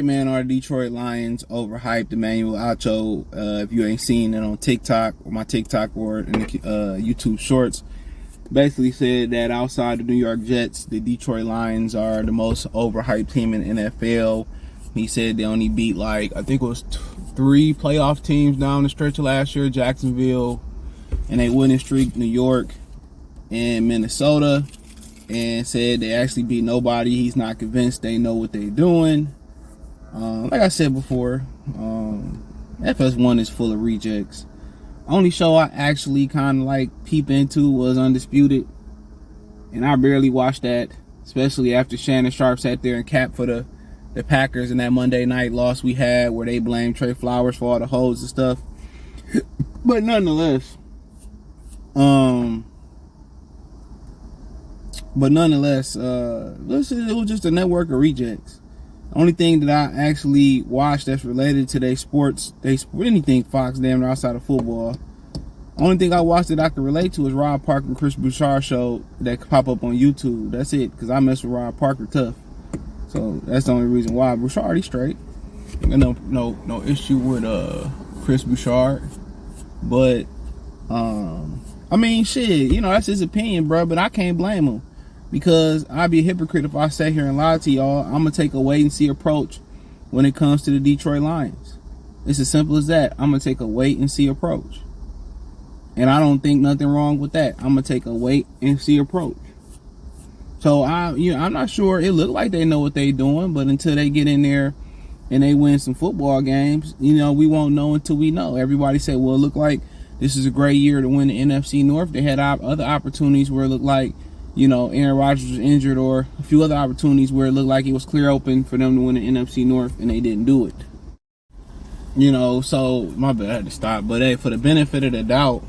hype man are the Detroit Lions. Overhyped, Emmanuel Acho. If you ain't seen it on TikTok or my TikTok or in the YouTube Shorts, basically said that outside the New York Jets, the Detroit Lions are the most overhyped team in the NFL. He said they only beat I think it was 3 playoff teams down the stretch of last year: Jacksonville, and a winning streak, New York and Minnesota. And said they actually beat nobody. He's not convinced they know what they're doing. Like I said before, FS1 is full of rejects. Only show I actually kind of peep into was Undisputed, and I barely watched that, especially after Shannon Sharp sat there and capped for the Packers in that Monday night loss we had, where they blamed Trey Flowers for all the holes and stuff. But nonetheless, listen, it was just a network of rejects. The only thing that I actually watched that's related to their sports, anything Fox, damn, outside of football. Only thing I watched that I could relate to is Rob Parker and Chris Bouchard show that could pop up on YouTube. That's it, because I mess with Rob Parker tough. So that's the only reason why. Bouchard, he's straight. No issue with Chris Bouchard. But I mean, shit, that's his opinion, bro. But I can't blame him, because I'd be a hypocrite if I sat here and lied to y'all. I'm gonna take a wait and see approach when it comes to the Detroit Lions. It's as simple as that. I'm gonna take a wait and see approach, and I don't think nothing wrong with that. I'm gonna take a wait and see approach. So I'm not sure. It looked like they know what they're doing, but until they get in there and they win some football games, we won't know until we know. Everybody said, well, it looked like this is a great year to win the NFC North. They had other opportunities where it looked like, Aaron Rodgers was injured, or a few other opportunities where it looked like it was clear open for them to win the NFC North, and they didn't do it. So my bad, I had to stop. But hey, for the benefit of the doubt,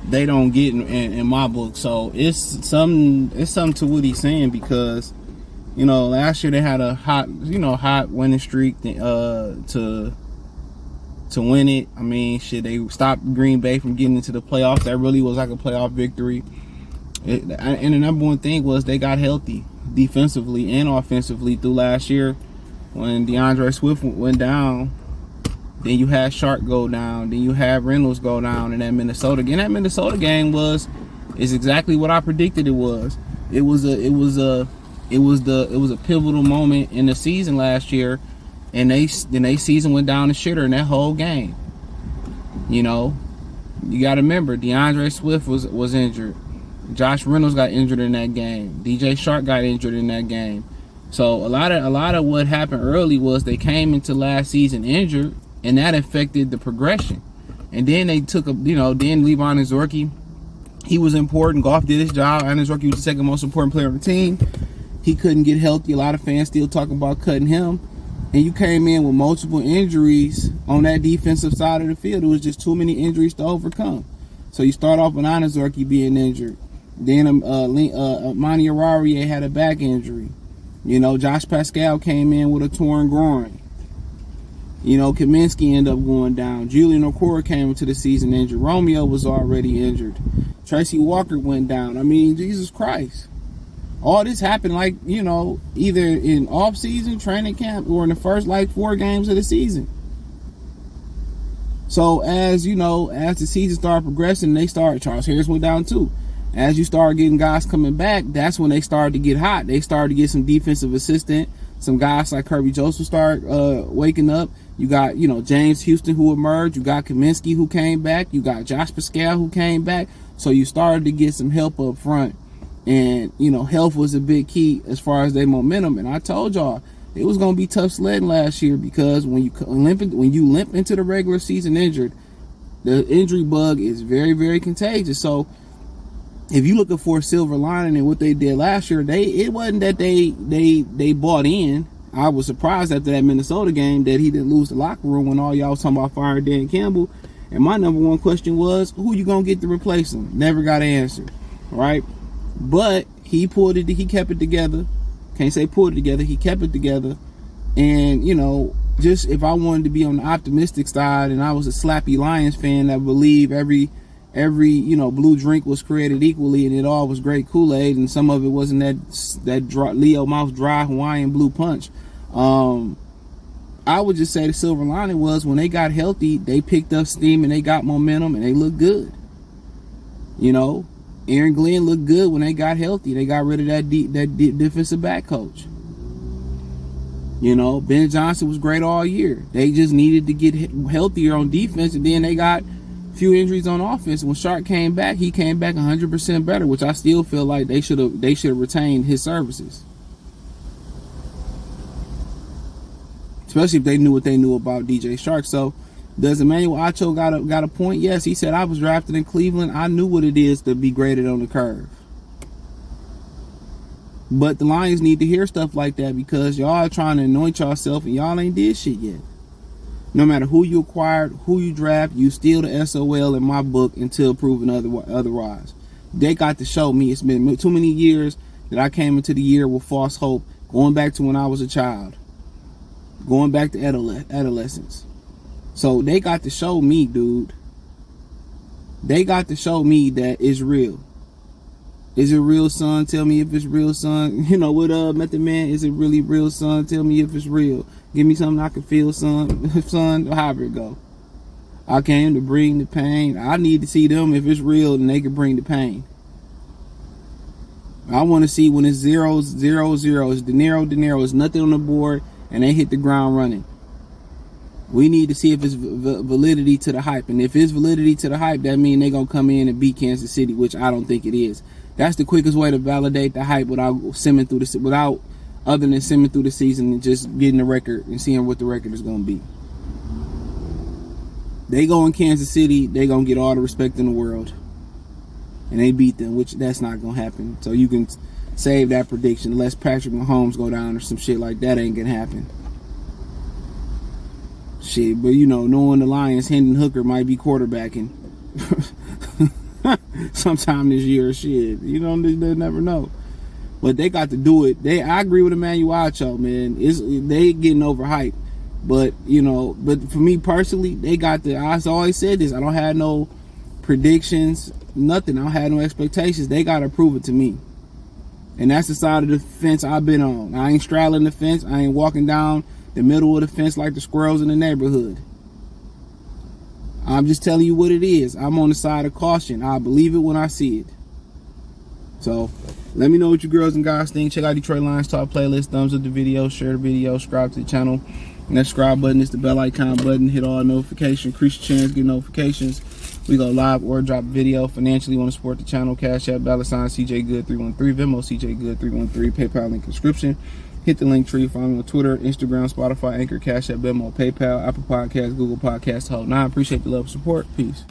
they don't get in my book. So it's something to what he's saying, because last year they had a hot winning streak to win it. I mean, shit, they stopped Green Bay from getting into the playoffs. That really was like a playoff victory. And the number one thing was they got healthy defensively and offensively through last year. When DeAndre Swift went down, then you had Shark go down, then you had Reynolds go down in that Minnesota game. That Minnesota game is exactly what I predicted it was. It was a pivotal moment in the season last year, and their season went down the shitter in that whole game. You got to remember, DeAndre Swift was injured. Josh Reynolds got injured in that game. DJ Shark got injured in that game. So a lot of what happened early was they came into last season injured, and that affected the progression. And then they took then Levon Zorky, he was important. Goff did his job. Zorky was the second most important player on the team. He couldn't get healthy. A lot of fans still talking about cutting him. And you came in with multiple injuries on that defensive side of the field. It was just too many injuries to overcome. So you start off with Zorky being injured. Then Monty Ararie had a back injury. Josh Pascal came in with a torn groin. Kaminsky ended up going down. Julian Okoro came into the season injured. Romeo was already injured. Tracy Walker went down. I mean, Jesus Christ. All this happened either in off-season training camp or in the first 4 games of the season. So as the season started progressing, Charles Harris went down too. As you start getting guys coming back, that's when they started to get hot. They started to get some defensive assistant. Some guys like Kirby Joseph start waking up. You got, James Houston who emerged. You got Kaminsky who came back. You got Josh Pascal who came back. So you started to get some help up front. And, health was a big key as far as their momentum. And I told y'all, it was going to be tough sledding last year, because when you limp into the regular season injured, the injury bug is very, very contagious. So if you're looking for a silver lining in what they did last year, it wasn't that they bought in. I was surprised after that Minnesota game that he didn't lose the locker room when all y'all was talking about firing Dan Campbell. And my number one question was, who you gonna get to replace him? Never got answered, right? But he kept it together. Can't say pulled it together. He kept it together. And just if I wanted to be on the optimistic side, and I was a slappy Lions fan that believed every blue drink was created equally, and it all was great Kool-Aid, and some of it wasn't that Leo Mouse dry Hawaiian blue punch. I would just say the silver lining was when they got healthy, they picked up steam and they got momentum and they looked good. You know, Aaron Glenn looked good when they got healthy. They got rid of that defensive back coach. You know, Ben Johnson was great all year. They just needed to get healthier on defense, and then they got a few injuries on offense. When Shark came back, he came back 100% better, which I still feel like they should have retained his services. Especially if they knew what they knew about DJ Shark. So, does Emmanuel Acho got a point? Yes, he said, I was drafted in Cleveland. I knew what it is to be graded on the curve. But the Lions need to hear stuff like that because y'all are trying to anoint yourself and y'all ain't did shit yet. No matter who you acquired, who you draft, you still the SOL in my book until proven otherwise. They got to show me. It's been too many years that I came into the year with false hope, going back to when I was a child, going back to adolescence. So they got to show me, dude. They got to show me that it's real. Is it real, son? Tell me if it's real, son. You know what, Method Man? Is it really real, son? Tell me if it's real. Give me something I can feel, son. Son, however it go. I came to bring the pain. I need to see them. If it's real, then they can bring the pain. I want to see when it's 0-0-0. It's dinero. It's nothing on the board, and they hit the ground running. We need to see if it's validity to the hype. And if it's validity to the hype, that means they're going to come in and beat Kansas City, which I don't think it is. That's the quickest way to validate the hype other than simming through the season and just getting the record and seeing what the record is going to be. They go in Kansas City, they going to get all the respect in the world. And they beat them, which that's not going to happen. So you can save that prediction. Unless Patrick Mahomes go down or some shit like that, ain't going to happen. Shit, but you know, knowing the Lions, Hendon Hooker might be quarterbacking sometime this year. Shit, you know, they never know. But they got to do it. I agree with Emmanuel Acho, man. They getting overhyped. But you know, for me personally, they got the. I always said this. I don't have no predictions, nothing. I don't have no expectations. They got to prove it to me. And that's the side of the fence I've been on. I ain't straddling the fence. I ain't walking down the middle of the fence like the squirrels in the neighborhood. I'm just telling you what it is. I'm on the side of caution. I believe it when I see it. So, let me know what you girls and guys think. Check out Detroit Lions Talk playlist. Thumbs up the video, share the video, subscribe to the channel. And that subscribe button is the bell icon button. Hit all notifications. Increase your chance, get notifications. We go live or drop video. Financially, want to support the channel. Cash App, $ CJ Good 313. Venmo, CJ Good 313. PayPal link in description. Hit the link tree. Follow me on Twitter, Instagram, Spotify, Anchor, Cash App, Venmo, PayPal, Apple Podcasts, Google Podcasts, whole 9. Appreciate the love and support. Peace.